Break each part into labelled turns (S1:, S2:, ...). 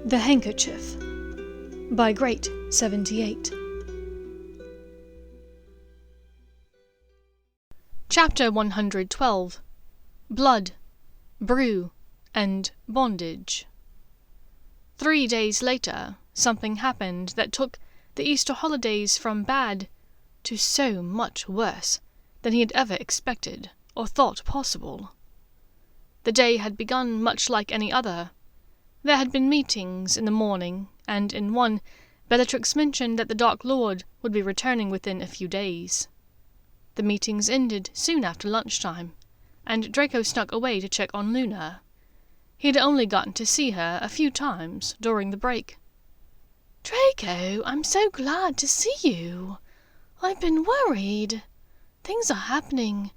S1: The Handkerchief by Great 78. Chapter 112. Blood, Brew, and Bondage. 3 days later, something happened that took the Easter holidays from bad to so much worse than he had ever expected or thought possible. The day had begun much like any other. There had been meetings in the morning, and in one, Bellatrix mentioned that the Dark Lord would be returning within a few days. The meetings ended soon after lunchtime, and Draco snuck away to check on Luna. He had only gotten to see her a few times during the break.
S2: "Draco, I'm so glad to see you. I've been worried. Things are happening,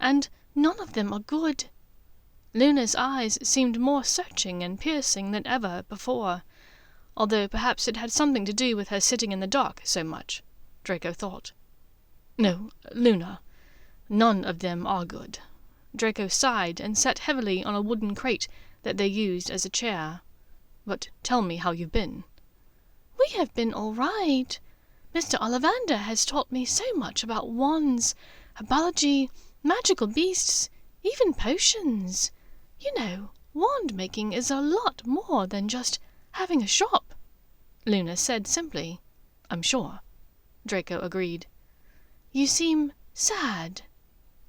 S2: and none of them are good."
S1: Luna's eyes seemed more searching and piercing than ever before, although perhaps it had something to do with her sitting in the dark so much, Draco thought. "No, Luna, none of them are good." Draco sighed and sat heavily on a wooden crate that they used as a chair. "But tell me how you've been."
S2: "We have been all right. Mr. Ollivander has taught me so much about wands, herbology, magical beasts, even potions. You know, wand-making is a lot more than just having a shop,"
S1: Luna said simply. "I'm sure," Draco agreed.
S2: "You seem sad,"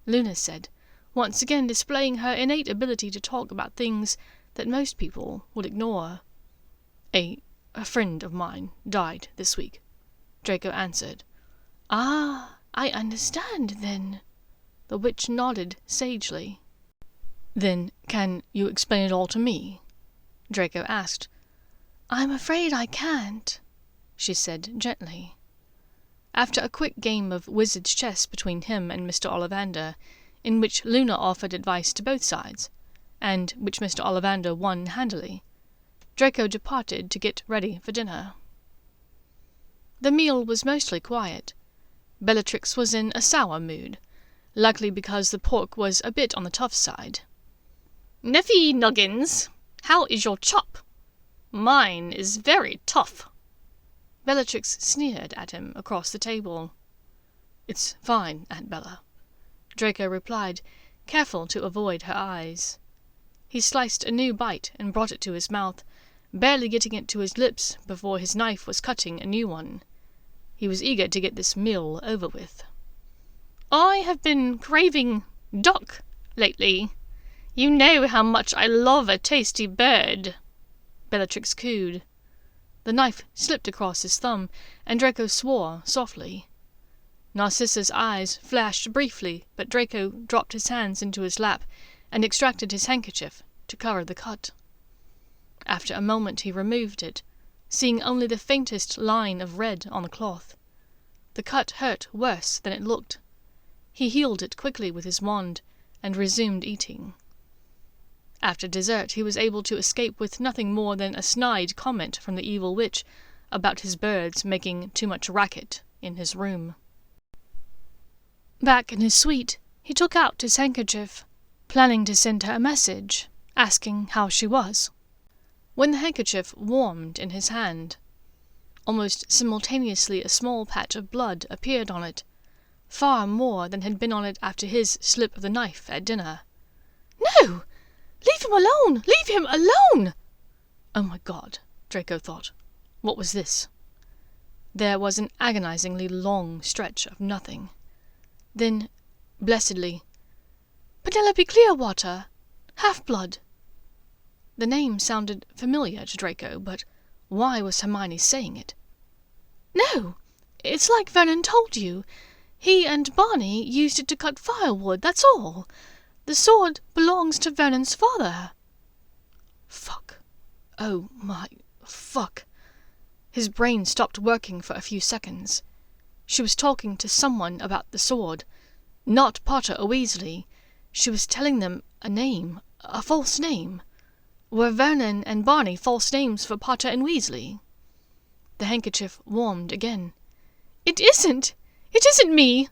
S1: Luna said, once again displaying her innate ability to talk about things that most people would ignore. A friend of mine died this week," Draco answered.
S2: "Ah, I understand, then."
S1: The witch nodded sagely. "Then can you explain it all to me?" Draco asked.
S2: "I'm afraid I can't,"
S1: she said gently. After a quick game of wizard's chess between him and Mr. Ollivander, in which Luna offered advice to both sides, and which Mr. Ollivander won handily, Draco departed to get ready for dinner. The meal was mostly quiet. Bellatrix was in a sour mood, likely because the pork was a bit on the tough side.
S3: "Neffy Nuggins, how is your chop? Mine is very tough."
S1: Bellatrix sneered at him across the table. "It's fine, Aunt Bella," Draco replied, careful to avoid her eyes. He sliced a new bite and brought it to his mouth, barely getting it to his lips before his knife was cutting a new one. He was eager to get this meal over with.
S3: "I have been craving duck lately. You know how much I love a tasty bird,"
S1: Bellatrix cooed. The knife slipped across his thumb, and Draco swore softly. Narcissa's eyes flashed briefly, but Draco dropped his hands into his lap and extracted his handkerchief to cover the cut. After a moment he removed it, seeing only the faintest line of red on the cloth. The cut hurt worse than it looked. He healed it quickly with his wand, and resumed eating. After dessert he was able to escape with nothing more than a snide comment from the evil witch about his birds making too much racket in his room. Back in his suite, he took out his handkerchief, planning to send her a message, asking how she was, when the handkerchief warmed in his hand. Almost simultaneously a small patch of blood appeared on it, far more than had been on it after his slip of the knife at dinner.
S2: "No! Leave him alone! Leave him alone!"
S1: Oh my God, Draco thought. What was this? There was an agonizingly long stretch of nothing. Then, blessedly,
S2: "Penelope Clearwater, Half-Blood."
S1: The name sounded familiar to Draco, but why was Hermione saying it?
S2: "No, it's like Vernon told you. He and Barney used it to cut firewood, that's all. The sword belongs to Vernon's father."
S1: Fuck. Oh my fuck. His brain stopped working for a few seconds. She was talking to someone about the sword. Not Potter or Weasley. She was telling them a name, a false name. Were Vernon and Barney false names for Potter and Weasley? The handkerchief warmed again.
S2: It isn't me!"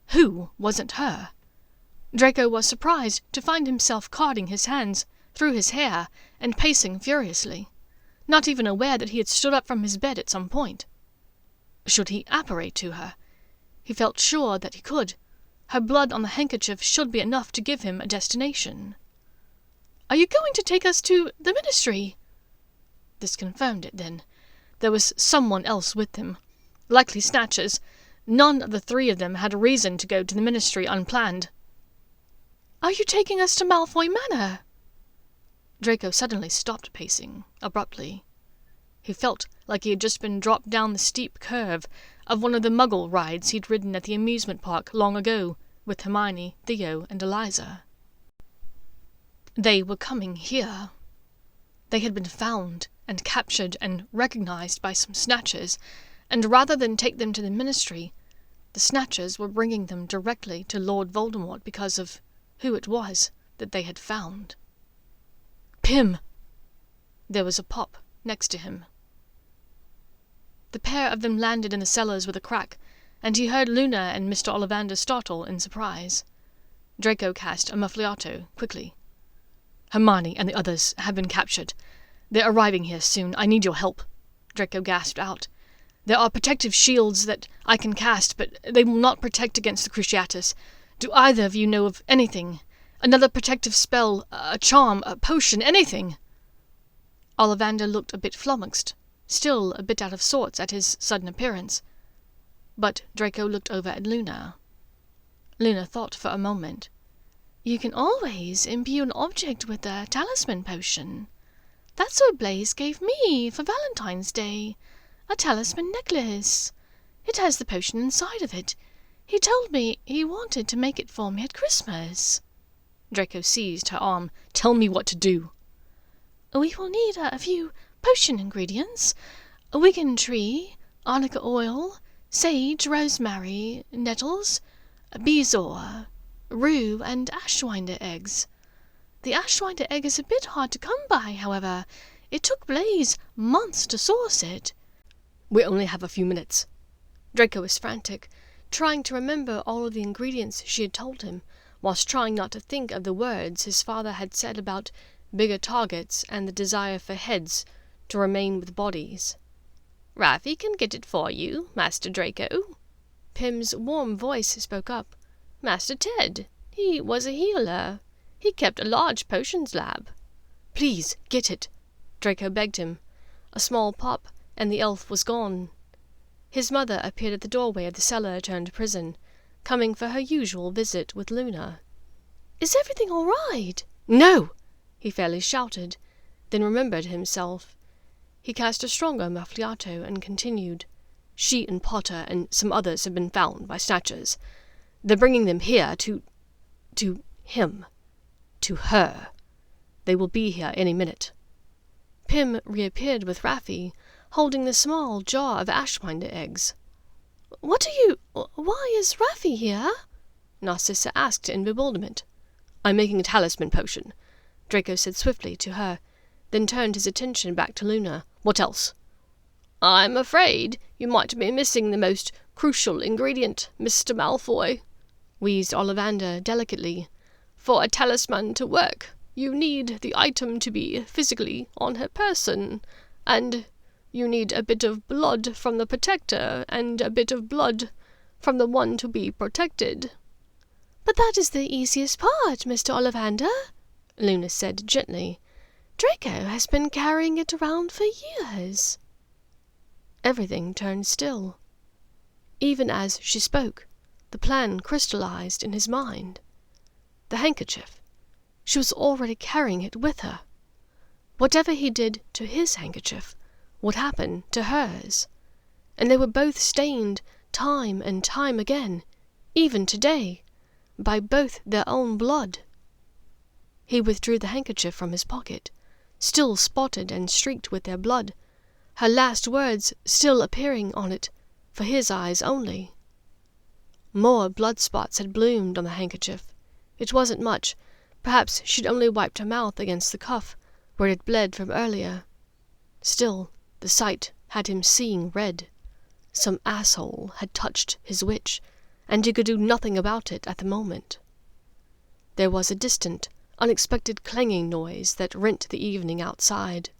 S1: Who wasn't her? Draco was surprised to find himself carding his hands through his hair and pacing furiously. not even aware that he had stood up from his bed at some point. Should he apparate to her? He felt sure that he could. Her blood on the handkerchief should be enough to give him a destination. "Are you going to take us to the ministry?" This confirmed it, then. There was someone else with them. Likely snatchers. None of the three of them had a reason to go to the ministry unplanned. "Are you taking us to Malfoy Manor?" Draco suddenly stopped pacing, abruptly. He felt like he had just been dropped down the steep curve of one of the muggle rides he'd ridden at the amusement park long ago with Hermione, Theo, and Eliza. They were coming here. They had been found and captured and recognized by some snatchers, and rather than take them to the ministry, the snatchers were bringing them directly to Lord Voldemort because of who it was that they had found. "Pym!" There was a pop next to him. The pair of them landed in the cellars with a crack, and he heard Luna and Mr. Ollivander startle in surprise. Draco cast a muffliato quickly. "Hermione and the others have been captured. They're arriving here soon. I need your help," Draco gasped out. "There are protective shields that I can cast, but they will not protect against the Cruciatus. Do either of you know of anything? Another protective spell, a charm, a potion, anything?" Ollivander looked a bit flummoxed, still a bit out of sorts at his sudden appearance. But Draco looked over at Luna. Luna thought for a moment.
S2: "You can always imbue an object with a talisman potion. That's what Blaise gave me for Valentine's Day. A talisman necklace. It has the potion inside of it. He told me he wanted to make it for me at Christmas."
S1: Draco seized her arm. "Tell me what to do."
S2: "We will need a few potion ingredients. A Wigan tree, arnica oil, sage, rosemary, nettles, bezoar, rue, and ashwinder eggs. The ashwinder egg is a bit hard to come by, however. It took Blaise months to source it."
S1: "We only have a few minutes." Draco was frantic, trying to remember all of the ingredients she had told him, whilst trying not to think of the words his father had said about bigger targets and the desire for heads to remain with bodies. "Raffy can get it for you, Master Draco." Pym's warm voice spoke up. "Master Ted, he was a healer. He kept a large potions lab." "Please, get it," Draco begged him. A small pop, and the elf was gone. His mother appeared at the doorway of the cellar-turned-prison, coming for her usual visit with Luna.
S2: "Is everything all right?"
S1: "No!" he fairly shouted, then remembered himself. He cast a stronger muffliato and continued. "She and Potter and some others have been found by snatchers. They're bringing them here to him. To her. They will be here any minute." Pym reappeared with Raffy, holding the small jar of ashwinder eggs.
S2: Why is Raffy here?"
S1: Narcissa asked in bewilderment. "I'm making a talisman potion," Draco said swiftly to her, then turned his attention back to Luna. "What else?" "I'm afraid you might be missing the most crucial ingredient, Mr. Malfoy," wheezed Ollivander delicately. "For a talisman to work, you need the item to be physically on her person, and you need a bit of blood from the protector and a bit of blood from the one to be protected."
S2: "But that is the easiest part, Mr. Ollivander," Luna said gently. "Draco has been carrying it around for years."
S1: Everything turned still. Even as she spoke, the plan crystallized in his mind. The handkerchief. She was already carrying it with her. Whatever he did to his handkerchief would happen to hers. And they were both stained time and time again, even today, by both their own blood. He withdrew the handkerchief from his pocket, still spotted and streaked with their blood, her last words still appearing on it, for his eyes only. More blood spots had bloomed on the handkerchief. It wasn't much. Perhaps she'd only wiped her mouth against the cuff, where it had bled from earlier. Still, the sight had him seeing red. Some asshole had touched his witch, and he could do nothing about it at the moment. There was a distant, unexpected clanging noise that rent the evening outside.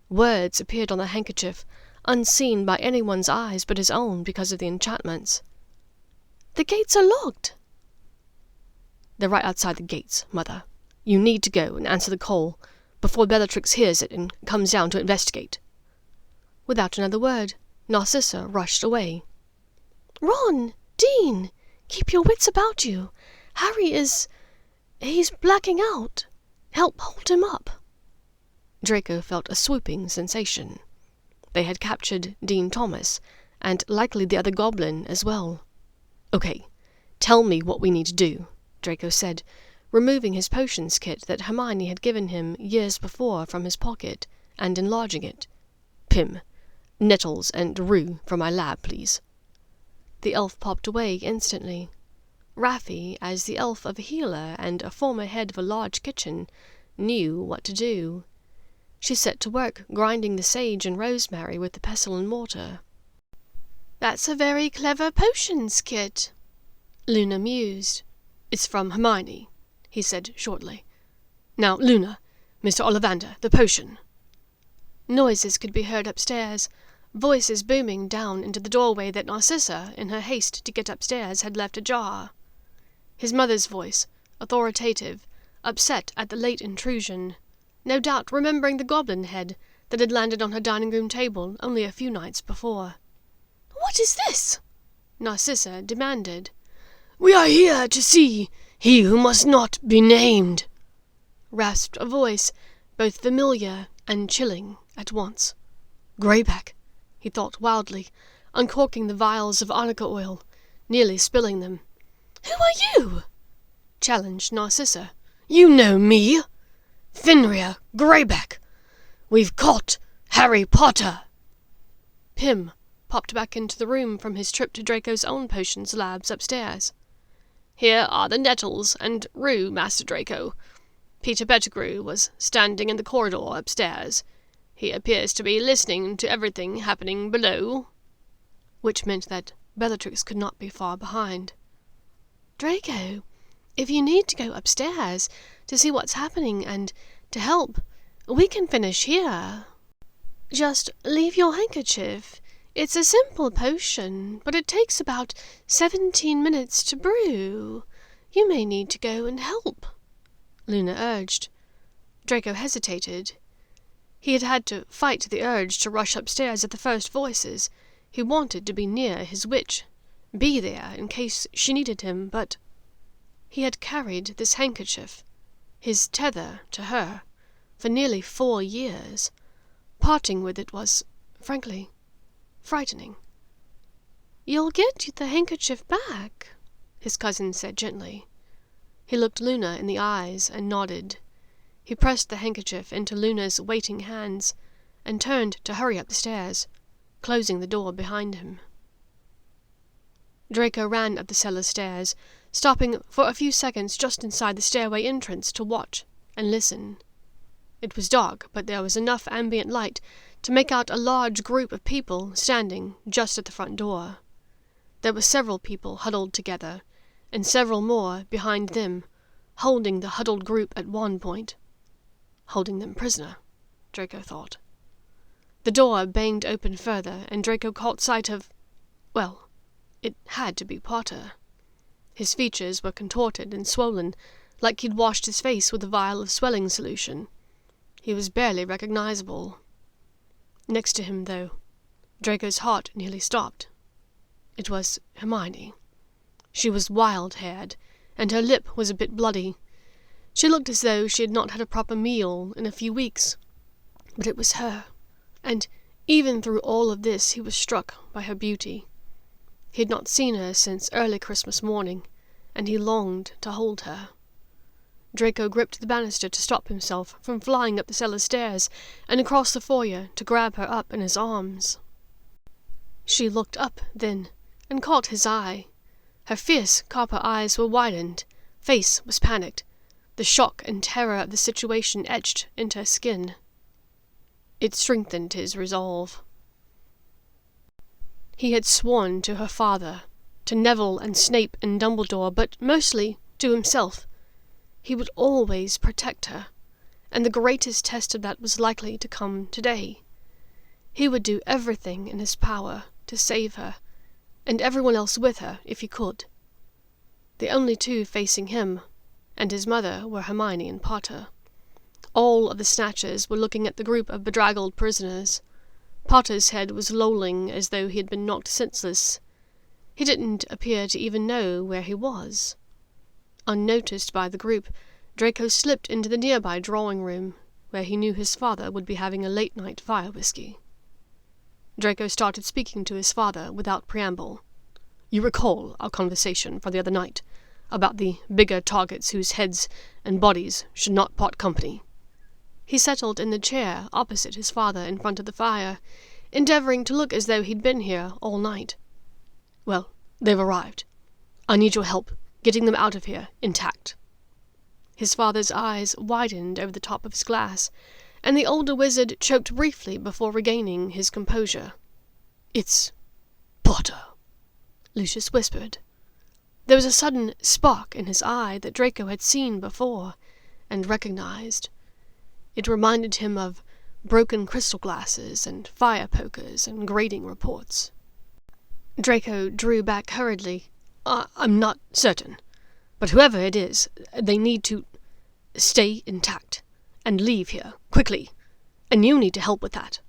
S4: Words appeared on the handkerchief, unseen by anyone's eyes but his own because of the enchantments.
S2: "The gates are locked."
S4: "They're right outside the gates, Mother. You need to go and answer the call before Bellatrix hears it and comes down to investigate."
S1: Without another word, Narcissa rushed away.
S2: "Ron! Dean! Keep your wits about you. Harry he's blacking out. Help hold him up."
S4: Draco felt a swooping sensation. They had captured Dean Thomas, and likely the other goblin as well. "Okay, tell me what we need to do," Draco said, removing his potions kit that Hermione had given him years before from his pocket and enlarging it. "Pym, nettles and rue from my lab, please." The elf popped away instantly. Raffi, as the elf of a healer and a former head of a large kitchen, knew what to do. She set to work grinding the sage and rosemary with the pestle and mortar.
S2: "That's a very clever potions kit,"
S1: Luna mused. "It's from Hermione," he said shortly. "Now, Luna, Mr. Ollivander, the potion." Noises could be heard upstairs, voices booming down into the doorway that Narcissa, in her haste to get upstairs, had left ajar. His mother's voice, authoritative, upset at the late intrusion, no doubt remembering the goblin head that had landed on her dining-room table only a few nights before.
S2: "What is this?"
S1: Narcissa demanded.
S5: "We are here to see he who must not be named,"
S1: rasped a voice, both familiar and chilling at once.
S5: "Greyback,"
S1: he thought wildly, uncorking the vials of arnica oil, nearly spilling them.
S2: "Who are you?"
S1: challenged Narcissa.
S5: "You know me. Fenrir Greyback. We've caught Harry Potter."
S1: Pym popped back into the room from his trip to Draco's own potions labs upstairs. "Here are the nettles and rue, Master Draco. Peter Pettigrew was standing in the corridor upstairs. He appears to be listening to everything happening below." Which meant that Bellatrix could not be far behind.
S2: "Draco, if you need to go upstairs to see what's happening and to help, we can finish here. Just leave your handkerchief. It's a simple potion, but it takes about 17 minutes to brew. You may need to go and help," Luna urged.
S1: Draco hesitated. He had had to fight the urge to rush upstairs at the first voices. He wanted to be near his witch, be there in case she needed him, but he had carried this handkerchief, his tether to her, for nearly 4 years. Parting with it was, frankly, frightening.
S2: "You'll get the handkerchief back,"
S1: his cousin said gently. He looked Luna in the eyes and nodded. He pressed the handkerchief into Luna's waiting hands and turned to hurry up the stairs, closing the door behind him. Draco ran up the cellar stairs, stopping for a few seconds just inside the stairway entrance to watch and listen. It was dark, but there was enough ambient light to make out a large group of people standing just at the front door. There were several people huddled together, and several more behind them, holding the huddled group at one point. Holding them prisoner, Draco thought. The door banged open further, and Draco caught sight of, well, it had to be Potter. His features were contorted and swollen, like he'd washed his face with a vial of swelling solution. He was barely recognizable. Next to him, though, Draco's heart nearly stopped. It was Hermione. She was wild-haired, and her lip was a bit bloody. She looked as though she had not had a proper meal in a few weeks. But it was her, and even through all of this he was struck by her beauty. He had not seen her since early Christmas morning, and he longed to hold her. Draco gripped the banister to stop himself from flying up the cellar stairs and across the foyer to grab her up in his arms. She looked up then, and caught his eye. Her fierce copper eyes were widened, face was panicked, the shock and terror of the situation etched into her skin. It strengthened his resolve. He had sworn to her father, to Neville and Snape and Dumbledore, but mostly to himself. He would always protect her,
S4: and the greatest test of that was likely to come today. He would do everything in his power to save her, and everyone else with her if he could. The only two facing him and his mother were Hermione and Potter. All of the Snatchers were looking at the group of bedraggled prisoners. Potter's head was lolling as though he had been knocked senseless. He didn't appear to even know where he was. Unnoticed by the group, Draco slipped into the nearby drawing room, where he knew his father would be having a late-night fire whiskey. Draco started speaking to his father without preamble. "You recall our conversation from the other night about the bigger targets whose heads and bodies should not part company?" He settled in the chair opposite his father in front of the fire, endeavoring to look as though he'd been here all night. "Well, they've arrived. I need your help getting them out of here intact." His father's eyes widened over the top of his glass, and the older wizard choked briefly before regaining his composure. "It's Potter," Lucius whispered. There was a sudden spark in his eye that Draco had seen before and recognized. It reminded him of broken crystal glasses and fire pokers and grading reports. Draco drew back hurriedly. I'm not certain, but whoever it is, they need to stay intact and leave here, quickly, and you need to help with that."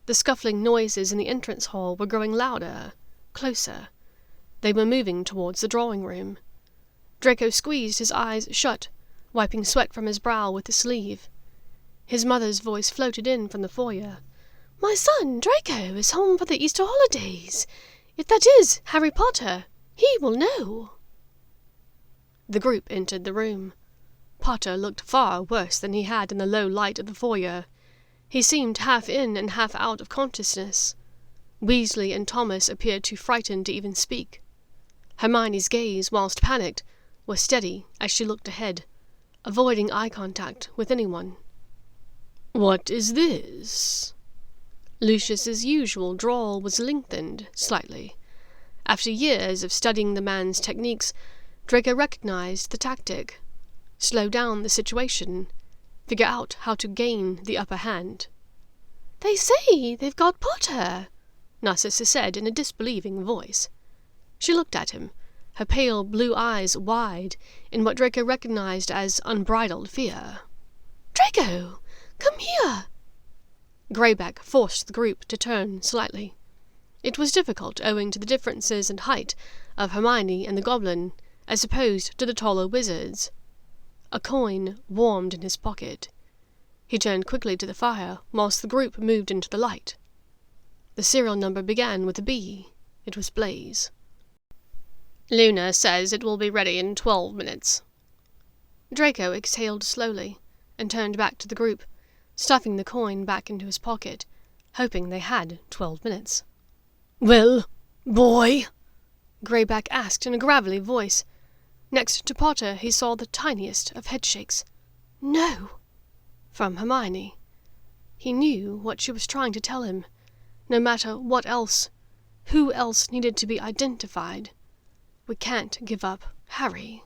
S4: The scuffling noises in the entrance hall were growing louder, closer. They were moving towards the drawing room. Draco squeezed his eyes shut, wiping sweat from his brow with the sleeve. His mother's voice floated in from the foyer.
S2: "My son, Draco, is home for the Easter holidays. If that is Harry Potter, he will know."
S4: The group entered the room. Potter looked far worse than he had in the low light of the foyer. He seemed half in and half out of consciousness. Weasley and Thomas appeared too frightened to even speak. Hermione's gaze, whilst panicked, was steady as she looked ahead, avoiding eye contact with anyone. "What is this?" Lucius's usual drawl was lengthened slightly. After years of studying the man's techniques, Draco recognized the tactic. Slow down the situation. Figure out how to gain the upper hand.
S2: "They say they've got Potter,"
S4: Narcissa said in a disbelieving voice. She looked at him, her pale blue eyes wide in what Draco recognized as unbridled fear.
S2: "Draco, come here!"
S4: Greyback forced the group to turn slightly. It was difficult owing to the differences in height of Hermione and the goblin, as opposed to the taller wizards. A coin warmed in his pocket. He turned quickly to the fire, whilst the group moved into the light. The serial number began with a B. It was Blaze. "Luna says it will be ready in 12 minutes. Draco exhaled slowly, and turned back to the group, stuffing the coin back into his pocket, hoping they had 12 minutes.
S5: "Well, boy?"
S4: Greyback asked in a gravelly voice. Next to Potter he saw the tiniest of headshakes. "No!" from Hermione. He knew what she was trying to tell him. No matter what else, who else needed to be identified. We can't give up Harry.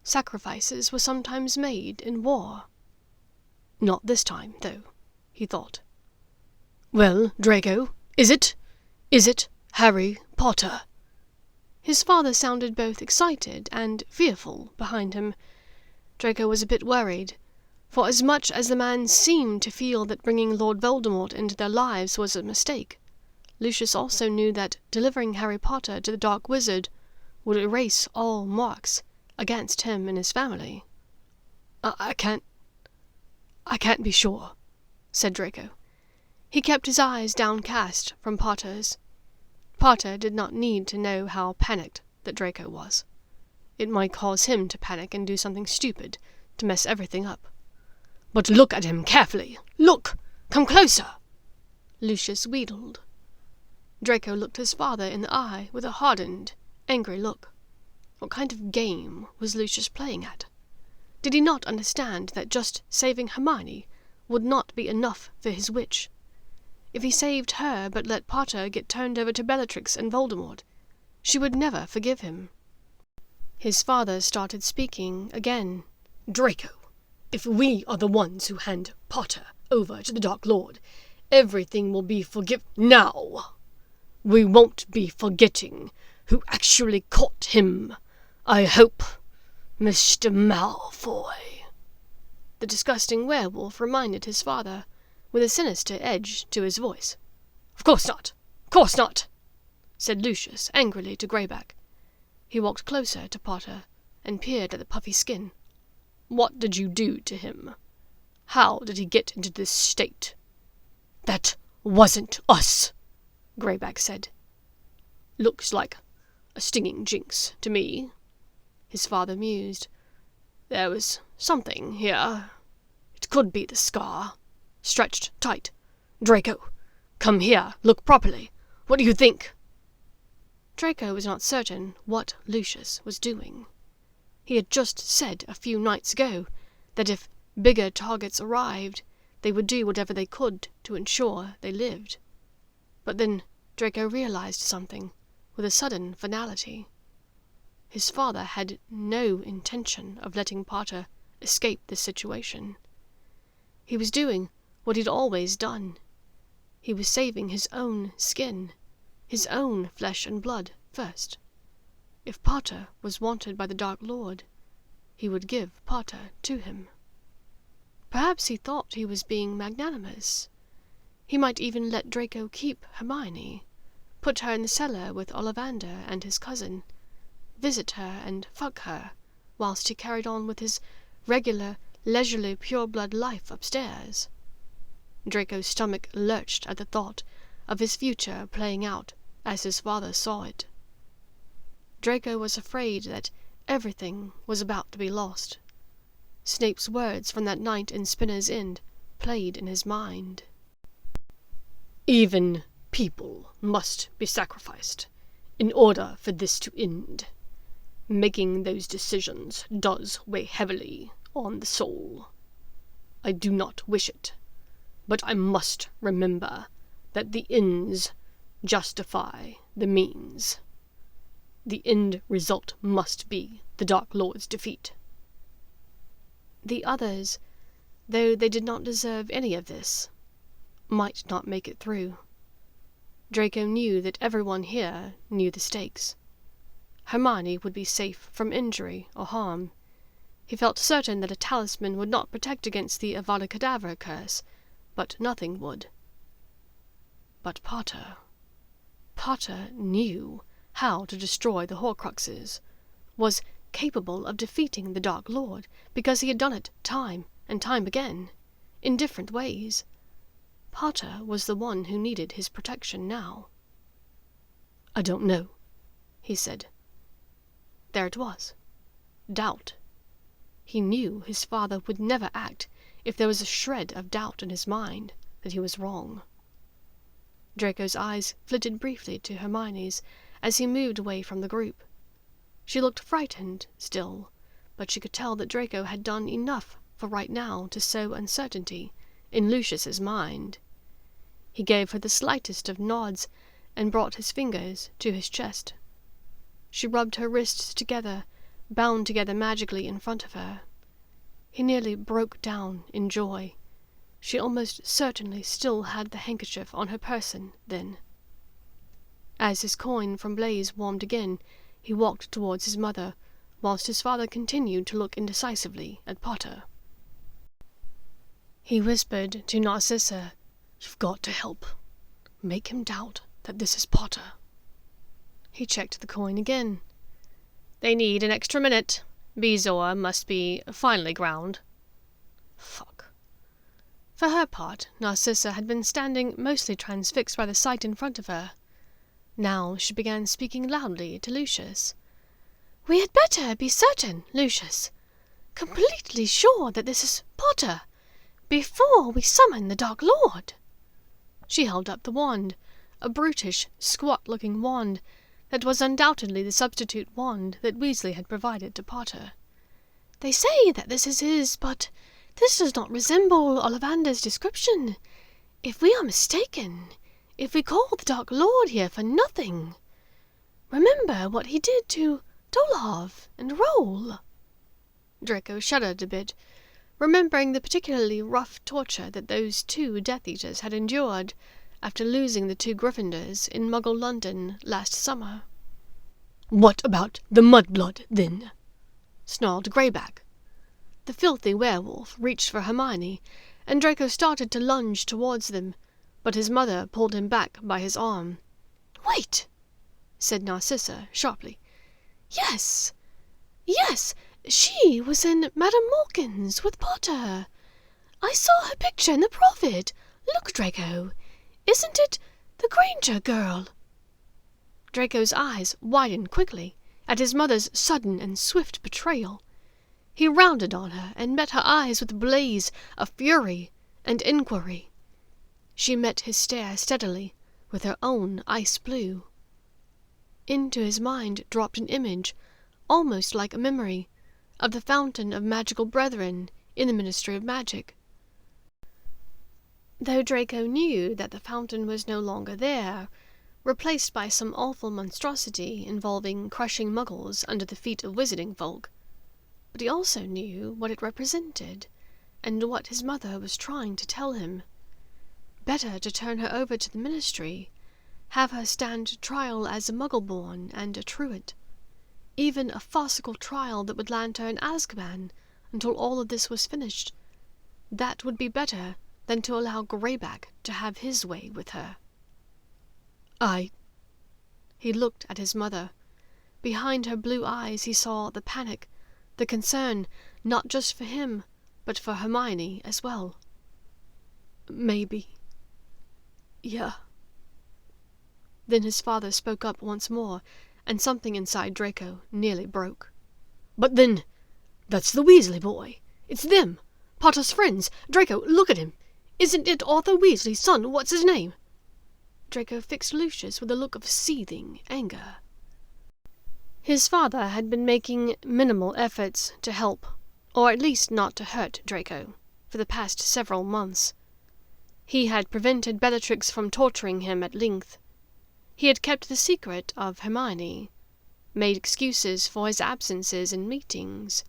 S4: Sacrifices were sometimes made in war. Not this time, though, he thought.
S5: "Well, Draco, is it Harry Potter?"
S4: His father sounded both excited and fearful behind him. Draco was a bit worried, for as much as the man seemed to feel that bringing Lord Voldemort into their lives was a mistake, Lucius also knew that delivering Harry Potter to the Dark Wizard would erase all marks against him and his family.
S5: I can't be sure,"
S4: said Draco. He kept his eyes downcast from Potter's. Potter did not need to know how panicked that Draco was. It might cause him to panic and do something stupid to mess everything up.
S5: "But look at him carefully. Look! Come closer!"
S4: Lucius wheedled. Draco looked his father in the eye with a hardened, angry look. What kind of game was Lucius playing at? Did he not understand that just saving Hermione would not be enough for his witch? If he saved her but let Potter get turned over to Bellatrix and Voldemort, she would never forgive him. His father started speaking again.
S5: "Draco, If we are the ones who hand Potter over to the Dark Lord, everything will be forgiven. Now, we won't be forgetting who actually caught him. I hope, Mr. Malfoy."
S4: The disgusting werewolf reminded his father, with a sinister edge to his voice.
S5: "Of course not! Of course not!"
S4: said Lucius angrily to Greyback. He walked closer to Potter and peered at the puffy skin.
S5: "What did you do to him? How did he get into this state?"
S6: "That wasn't us,"
S4: Greyback said.
S5: "Looks like a stinging jinx to me," his father mused. "There was something here. It could be the scar, stretched tight. Draco, come here, look properly. What do you think?"
S4: Draco was not certain what Lucius was doing. He had just said a few nights ago that if bigger targets arrived, they would do whatever they could to ensure they lived. But then Draco realized something with a sudden finality. His father had no intention of letting Potter escape this situation. He was doing what he'd always done. He was saving his own skin, his own flesh and blood first. If Potter was wanted by the Dark Lord, he would give Potter to him. Perhaps he thought he was being magnanimous. He might even let Draco keep Hermione, put her in the cellar with Ollivander and his cousin, visit her and fuck her, whilst he carried on with his regular, leisurely pureblood life upstairs. Draco's stomach lurched at the thought of his future playing out as his father saw it. Draco was afraid that everything was about to be lost. Snape's words from that night in Spinner's End played in his mind.
S5: "Even people must be sacrificed in order for this to end. Making those decisions does weigh heavily on the soul. I do not wish it, but I must remember that the ends justify the means. The end result must be the Dark Lord's defeat."
S4: The others, though they did not deserve any of this, might not make it through. Draco knew that everyone here knew the stakes. Hermione would be safe from injury or harm. He felt certain that a talisman would not protect against the Avada Kedavra curse, but nothing would. But Potter knew how to destroy the Horcruxes, was capable of defeating the Dark Lord, because he had done it time and time again, in different ways. Potter was the one who needed his protection now.
S5: "I don't know,"
S4: he said. There it was. Doubt. He knew his father would never act if there was a shred of doubt in his mind that he was wrong. Draco's eyes flitted briefly to Hermione's as he moved away from the group. She looked frightened still, but she could tell that Draco had done enough for right now to sow uncertainty in Lucius's mind. He gave her the slightest of nods and brought his fingers to his chest. She rubbed her wrists together, bound together magically in front of her. He nearly broke down in joy. She almost certainly still had the handkerchief on her person then. As his coin from Blaze warmed again, he walked towards his mother, whilst his father continued to look indecisively at Potter. He whispered to Narcissa,
S5: "You've got to help. Make him doubt that this is Potter."
S4: He checked the coin again.
S3: "They need an extra minute. Bezoar must be finely ground."
S4: Fuck. For her part, Narcissa had been standing mostly transfixed by the sight in front of her. Now she began speaking loudly to Lucius.
S2: "We had better be certain, Lucius, completely sure that this is Potter, before we summon the Dark Lord."
S4: She held up the wand, a brutish, squat-looking wand that was undoubtedly the substitute wand that Weasley had provided to Potter.
S2: "They say that this is his, but this does not resemble Ollivander's description. If we are mistaken, if we call the Dark Lord here for nothing, remember what he did to Dolov and Roll."
S4: Draco shuddered a bit, remembering the particularly rough torture that those 2 Death Eaters had endured after losing the 2 Gryffindors in Muggle London last summer.
S6: "What about the mudblood, then?"
S4: snarled Greyback. The filthy werewolf reached for Hermione, and Draco started to lunge towards them, but his mother pulled him back by his arm.
S2: "Wait,"
S4: said Narcissa sharply.
S2: Yes, she was in Madame Malkin's with Potter. I saw her picture in the Prophet. Look, Draco, isn't it the Granger girl?"
S4: Draco's eyes widened quickly at his mother's sudden and swift betrayal. He rounded on her and met her eyes with a blaze of fury and inquiry. She met his stare steadily with her own ice blue. Into his mind dropped an image, almost like a memory, of the fountain of magical brethren in the Ministry of Magic. Though Draco knew that the fountain was no longer there, replaced by some awful monstrosity involving crushing muggles under the feet of wizarding folk, but he also knew what it represented, and what his mother was trying to tell him. Better to turn her over to the Ministry, have her stand trial as a Muggle-born and a truant, even a farcical trial that would land her in Azkaban until all of this was finished. That would be better than to allow Greyback to have his way with her. He looked at his mother. Behind her blue eyes he saw the panic, the concern, not just for him, but for Hermione as well. Maybe. Yeah. Then his father spoke up once more, and something inside Draco nearly broke.
S6: "But then, that's the Weasley boy. It's them. Potter's friends. Draco, look at him. Isn't it Arthur Weasley's son? What's his name?"
S4: Draco fixed Lucius with a look of seething anger. His father had been making minimal efforts to help, or at least not to hurt Draco, for the past several months. He had prevented Bellatrix from torturing him at length. He had kept the secret of Hermione, made excuses for his absences in meetings,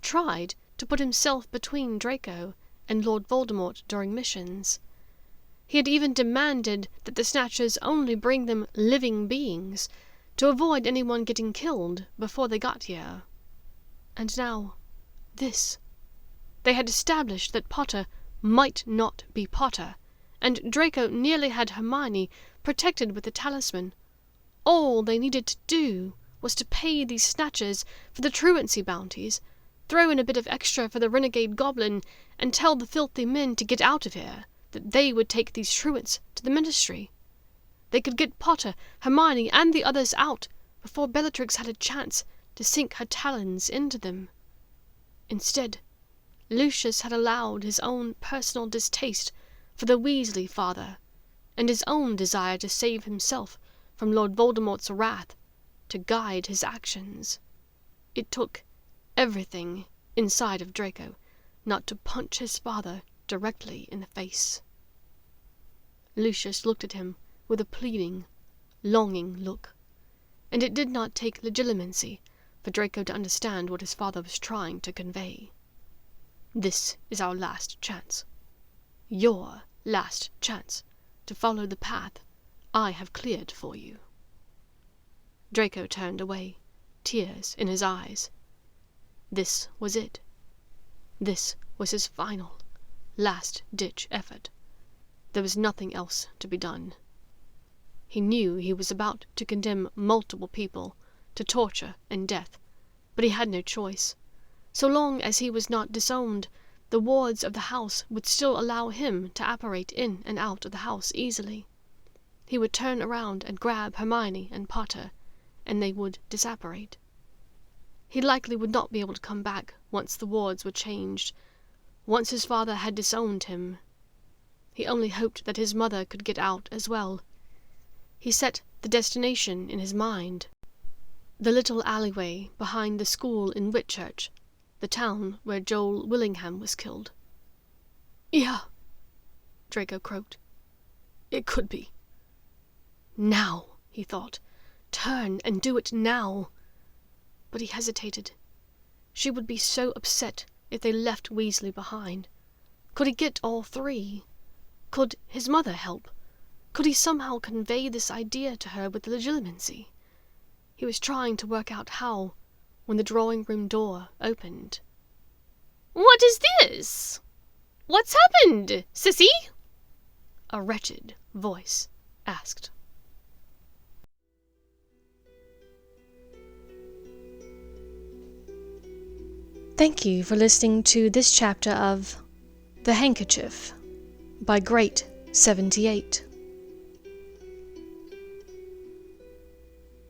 S4: tried to put himself between Draco and Lord Voldemort during missions. He had even demanded that the Snatchers only bring them living beings, to avoid anyone getting killed before they got here. And now, this. They had established that Potter might not be Potter, and Draco nearly had Hermione protected with the talisman. All they needed to do was to pay these Snatchers for the truancy bounties, throw in a bit of extra for the renegade goblin, and tell the filthy men to get out of here, that they would take these truants to the Ministry. They could get Potter, Hermione, and the others out before Bellatrix had a chance to sink her talons into them. Instead, Lucius had allowed his own personal distaste for the Weasley father, and his own desire to save himself from Lord Voldemort's wrath, to guide his actions. It took everything inside of Draco not to punch his father directly in the face. Lucius looked at him with a pleading, longing look, and it did not take legitimacy for Draco to understand what his father was trying to convey. This is our last chance. Your last chance to follow the path I have cleared for you. Draco turned away, tears in his eyes. This was it. This was his final, last-ditch effort. There was nothing else to be done. He knew he was about to condemn multiple people to torture and death, but he had no choice. So long as he was not disowned, the wards of the house would still allow him to apparate in and out of the house easily. He would turn around and grab Hermione and Potter, and they would disapparate. He likely would not be able to come back once the wards were changed, once his father had disowned him. He only hoped that his mother could get out as well. He set the destination in his mind. The little alleyway behind the school in Whitchurch, the town where Joel Willingham was killed.
S6: "Yeah,"
S4: Draco croaked.
S6: "It could be."
S4: Now, he thought. Turn and do it now. But he hesitated. She would be so upset
S6: if they left Weasley behind? Could he get all three? Could his mother help? Could he somehow convey this idea to her with legitimacy? He was trying to work out how, when the drawing room door opened.
S3: "What is this? What's happened, sissy?"
S6: a wretched voice asked.
S1: Thank you for listening to this chapter of The Handkerchief by Great 78.